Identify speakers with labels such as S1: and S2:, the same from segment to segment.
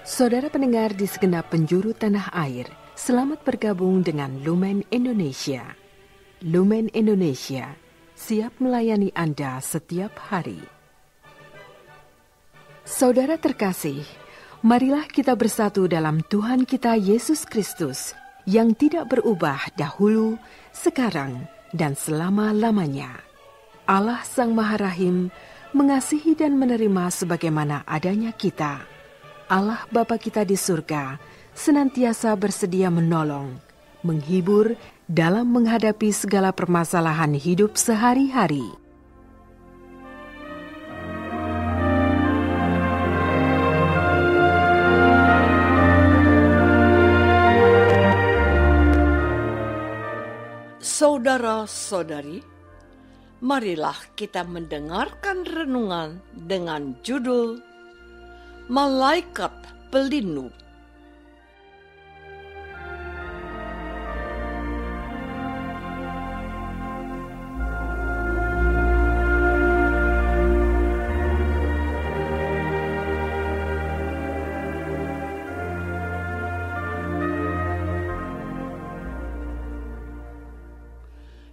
S1: Saudara pendengar di segenap penjuru tanah air, selamat bergabung dengan Lumen Indonesia. Lumen Indonesia siap melayani Anda setiap hari. Saudara terkasih, marilah kita bersatu dalam Tuhan kita Yesus Kristus yang tidak berubah dahulu, sekarang, dan selama-lamanya. Allah Sang Maha Rahim mengasihi dan menerima sebagaimana adanya kita. Allah Bapa kita di surga senantiasa bersedia menolong, menghibur dalam menghadapi segala permasalahan hidup sehari-hari.
S2: Saudara-saudari, marilah kita mendengarkan renungan dengan judul Malaikat Pelindung.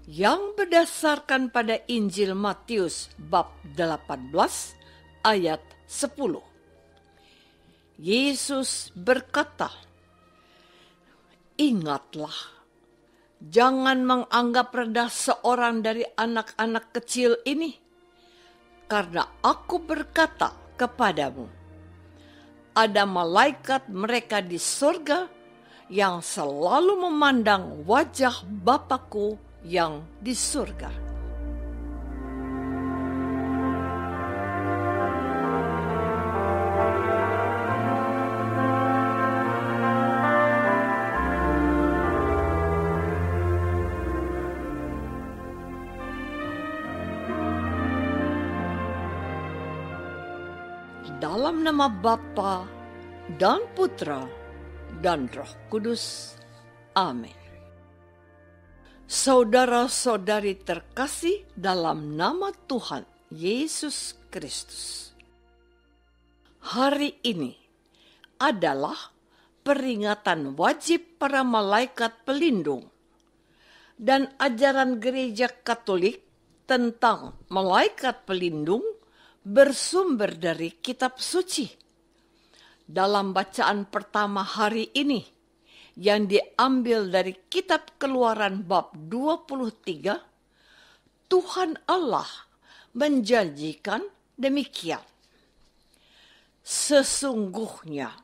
S2: Yang berdasarkan pada Injil Matius bab 18 ayat 10. Yesus berkata, "Ingatlah, jangan menganggap rendah seorang dari anak-anak kecil ini, karena aku berkata kepadamu, ada malaikat mereka di surga yang selalu memandang wajah Bapa-Ku yang di surga." Dalam nama Bapa dan Putra dan Roh Kudus. Amin. Saudara-saudari terkasih dalam nama Tuhan Yesus Kristus. Hari ini adalah peringatan wajib para malaikat pelindung dan ajaran gereja Katolik tentang malaikat pelindung bersumber dari kitab suci. Dalam bacaan pertama hari ini, yang diambil dari kitab Keluaran bab 23, Tuhan Allah menjanjikan demikian. "Sesungguhnya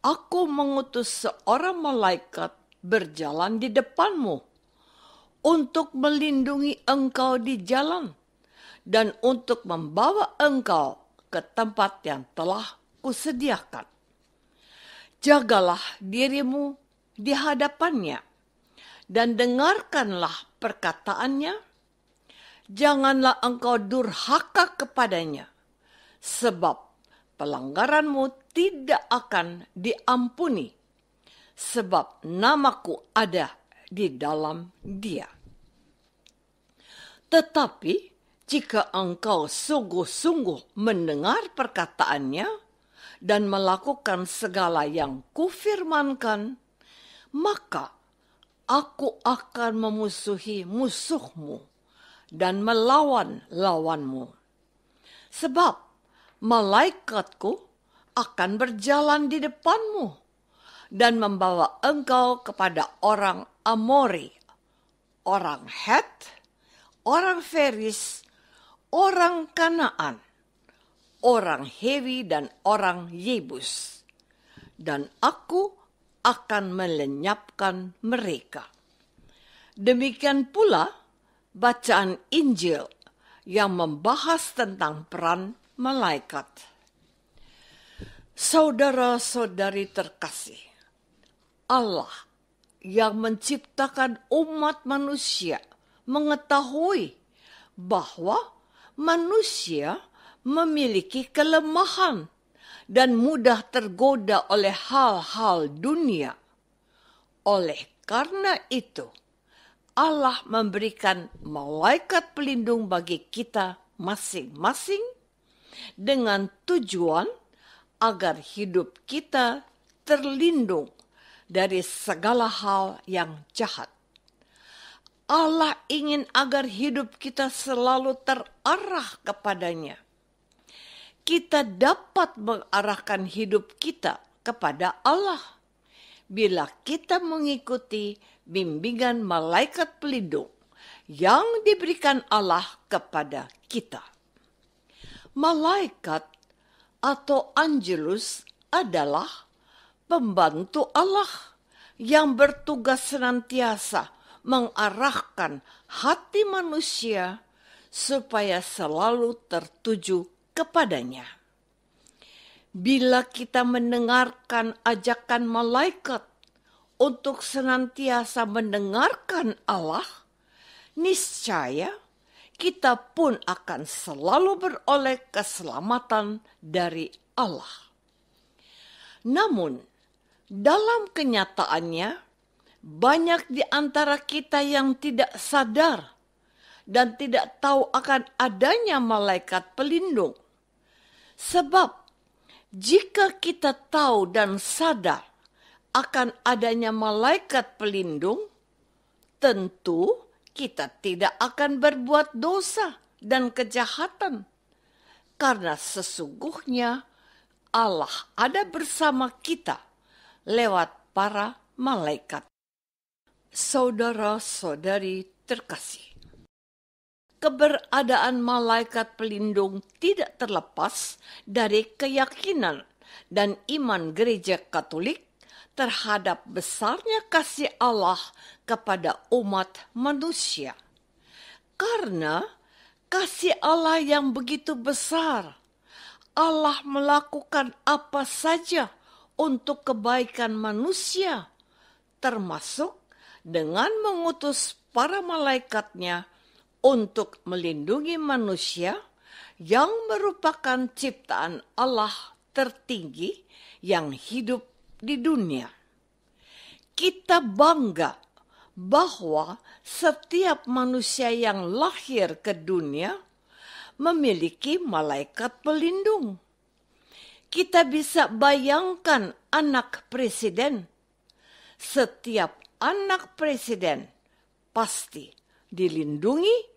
S2: aku mengutus seorang malaikat berjalan di depanmu untuk melindungi engkau di jalan dan untuk membawa engkau ke tempat yang telah kusediakan. Jagalah dirimu di hadapannya dan dengarkanlah perkataannya. Janganlah engkau durhaka kepadanya, sebab pelanggaranmu tidak akan diampuni, sebab namaku ada di dalam dia. Tetapi jika engkau sungguh-sungguh mendengar perkataannya dan melakukan segala yang kufirmankan, maka aku akan memusuhi musuhmu dan melawan lawanmu. Sebab malaikatku akan berjalan di depanmu dan membawa engkau kepada orang Amori, orang Het, orang Feris, orang Kanaan, orang Hewi, dan orang Yebus. Dan aku akan melenyapkan mereka." Demikian pula bacaan Injil yang membahas tentang peran malaikat. Saudara-saudari terkasih, Allah yang menciptakan umat manusia mengetahui bahwa manusia memiliki kelemahan dan mudah tergoda oleh hal-hal dunia. Oleh karena itu, Allah memberikan malaikat pelindung bagi kita masing-masing dengan tujuan agar hidup kita terlindung dari segala hal yang jahat. Allah ingin agar hidup kita selalu terarah kepadanya. Kita dapat mengarahkan hidup kita kepada Allah bila kita mengikuti bimbingan malaikat pelindung yang diberikan Allah kepada kita. Malaikat atau angelus adalah pembantu Allah yang bertugas senantiasa mengarahkan hati manusia supaya selalu tertuju kepadanya. Bila kita mendengarkan ajakan malaikat untuk senantiasa mendengarkan Allah, niscaya kita pun akan selalu beroleh keselamatan dari Allah. Namun, dalam kenyataannya, banyak di antara kita yang tidak sadar dan tidak tahu akan adanya malaikat pelindung. Sebab, jika kita tahu dan sadar akan adanya malaikat pelindung, tentu kita tidak akan berbuat dosa dan kejahatan, karena sesungguhnya Allah ada bersama kita lewat para malaikat. Saudara-saudari terkasih, keberadaan malaikat pelindung tidak terlepas dari keyakinan dan iman Gereja Katolik terhadap besarnya kasih Allah kepada umat manusia. Karena kasih Allah yang begitu besar, Allah melakukan apa saja untuk kebaikan manusia, termasuk dengan mengutus para malaikatnya untuk melindungi manusia yang merupakan ciptaan Allah tertinggi yang hidup di dunia. Kita bangga bahwa setiap manusia yang lahir ke dunia memiliki malaikat pelindung. Kita bisa bayangkan anak presiden. Setiap anak presiden pasti dilindungi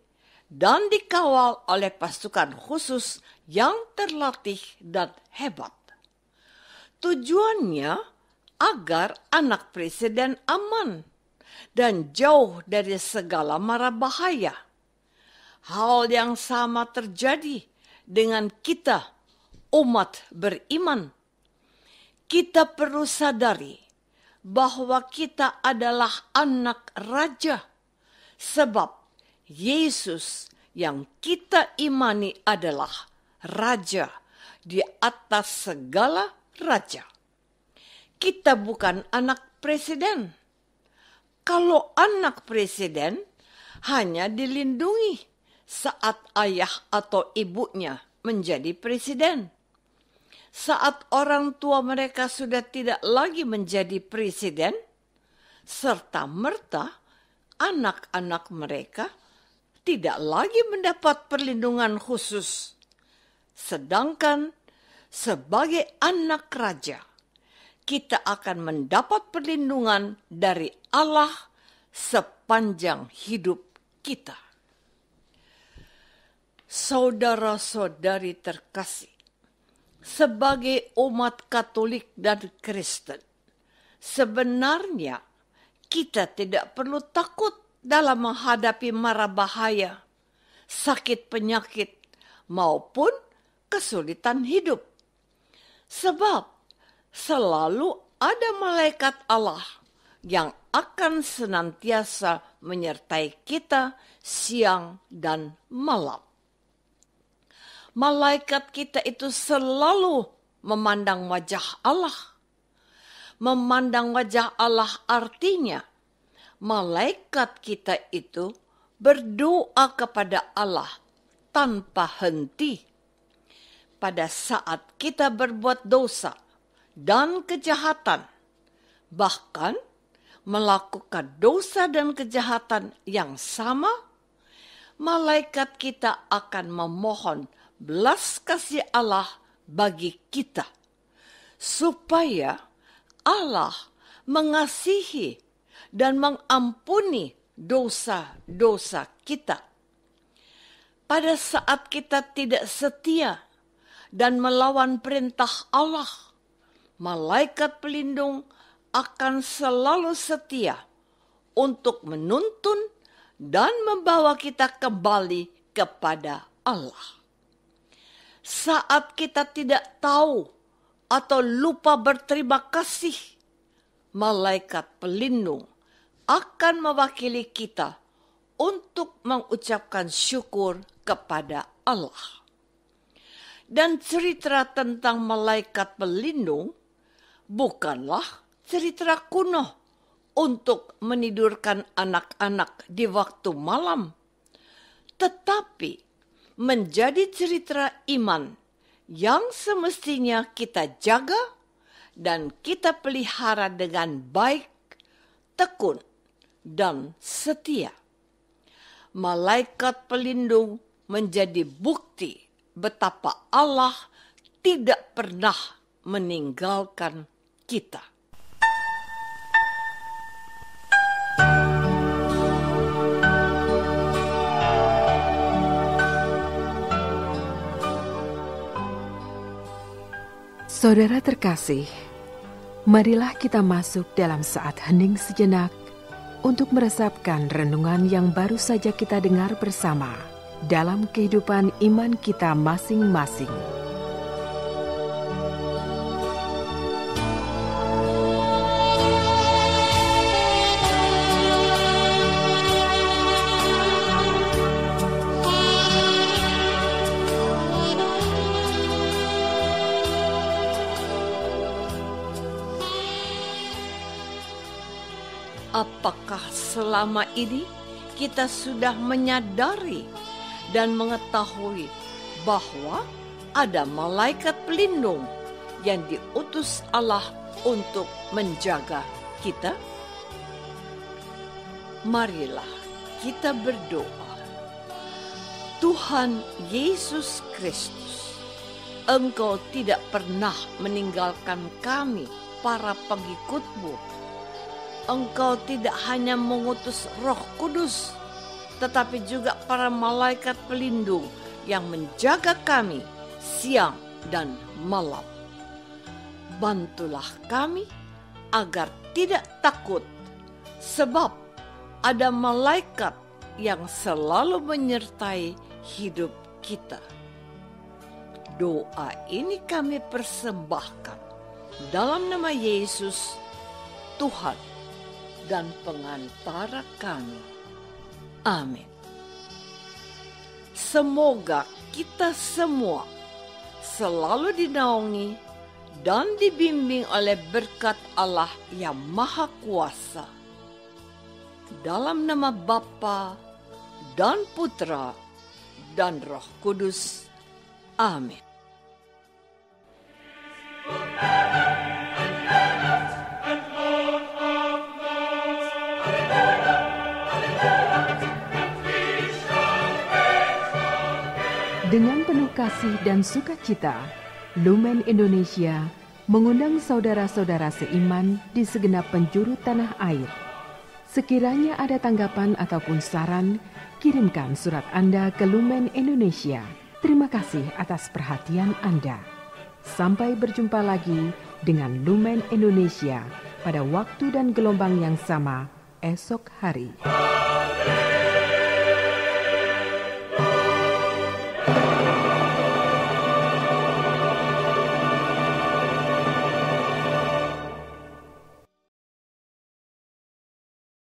S2: dan dikawal oleh pasukan khusus yang terlatih dan hebat. Tujuannya agar anak presiden aman dan jauh dari segala mara bahaya. Hal yang sama terjadi dengan kita, umat beriman. Kita perlu sadari bahwa kita adalah anak raja, sebab Yesus yang kita imani adalah raja di atas segala raja. Kita bukan anak presiden. Kalau anak presiden hanya dilindungi saat ayah atau ibunya menjadi presiden. Saat orang tua mereka sudah tidak lagi menjadi presiden, serta merta anak-anak mereka tidak lagi mendapat perlindungan khusus. Sedangkan sebagai anak raja, kita akan mendapat perlindungan dari Allah sepanjang hidup kita. Saudara-saudari terkasih, sebagai umat Katolik dan Kristen, sebenarnya kita tidak perlu takut dalam menghadapi mara bahaya, sakit penyakit, maupun kesulitan hidup. Sebab selalu ada malaikat Allah yang akan senantiasa menyertai kita siang dan malam. Malaikat kita itu selalu memandang wajah Allah. Memandang wajah Allah artinya malaikat kita itu berdoa kepada Allah tanpa henti. Pada saat kita berbuat dosa dan kejahatan, bahkan melakukan dosa dan kejahatan yang sama, malaikat kita akan memohon belas kasih Allah bagi kita supaya Allah mengasihi dan mengampuni dosa-dosa kita. Pada saat kita tidak setia dan melawan perintah Allah, malaikat pelindung akan selalu setia untuk menuntun dan membawa kita kembali kepada Allah. Saat kita tidak tahu atau lupa berterima kasih, malaikat pelindung akan mewakili kita untuk mengucapkan syukur kepada Allah. Dan cerita tentang malaikat pelindung bukanlah cerita kuno untuk menidurkan anak-anak di waktu malam, tetapi menjadi cerita iman yang semestinya kita jaga dan kita pelihara dengan baik, tekun, dan setia. Malaikat pelindung menjadi bukti betapa Allah tidak pernah meninggalkan kita.
S1: Saudara terkasih, marilah kita masuk dalam saat hening sejenak untuk meresapkan renungan yang baru saja kita dengar bersama dalam kehidupan iman kita masing-masing.
S2: Apakah selama ini kita sudah menyadari dan mengetahui bahwa ada malaikat pelindung yang diutus Allah untuk menjaga kita? Marilah kita berdoa. Tuhan Yesus Kristus, Engkau tidak pernah meninggalkan kami, para pengikut-Mu. Engkau tidak hanya mengutus Roh Kudus, tetapi juga para malaikat pelindung yang menjaga kami siang dan malam. Bantulah kami agar tidak takut, sebab ada malaikat yang selalu menyertai hidup kita. Doa ini kami persembahkan dalam nama Yesus, Tuhan dan pengantara kami. Amin. Semoga kita semua selalu dinaungi dan dibimbing oleh berkat Allah yang Maha Kuasa. Dalam nama Bapa dan Putra dan Roh Kudus. Amin.
S1: Dengan penuh kasih dan sukacita, Lumen Indonesia mengundang saudara-saudara seiman di segenap penjuru tanah air. Sekiranya ada tanggapan ataupun saran, kirimkan surat Anda ke Lumen Indonesia. Terima kasih atas perhatian Anda. Sampai berjumpa lagi dengan Lumen Indonesia pada waktu dan gelombang yang sama esok hari.